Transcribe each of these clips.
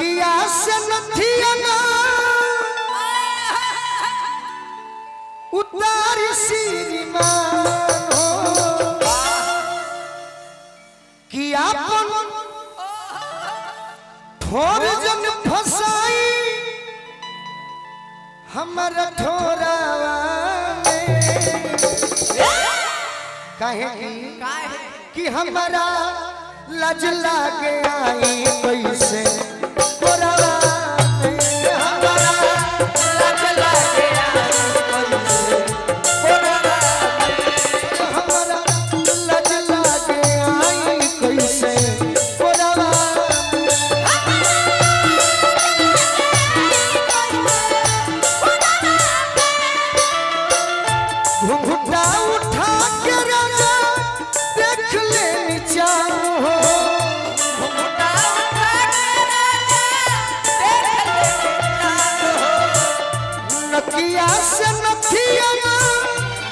नकिया से नथिया ना उतारी श्रीमान हो कि आपन ठोर जन फसाई हमारा ठोरावा काहे कि हमारा लज लागे आई कैसे कोरावा हमारा लज लागे आई कैसे कोरावा हमारा लज लागे आई कैसे कोरावा घुंघटा उठा के राजा देख ले नीचान हो घुंघटा उठा के राजा देख ले नीचान हो नकिया से नथिया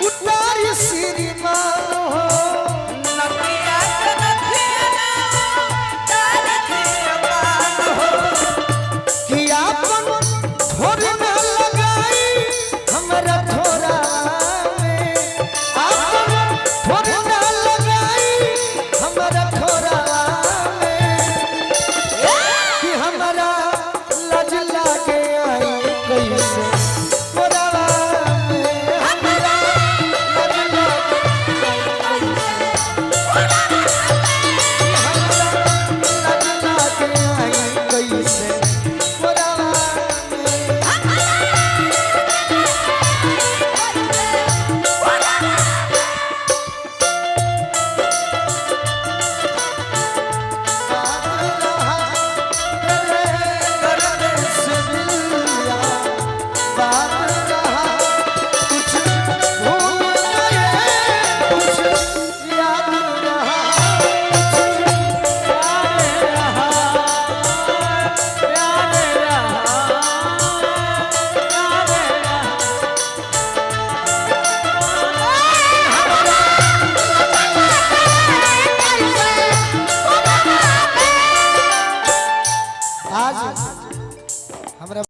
उतारी श्रीमान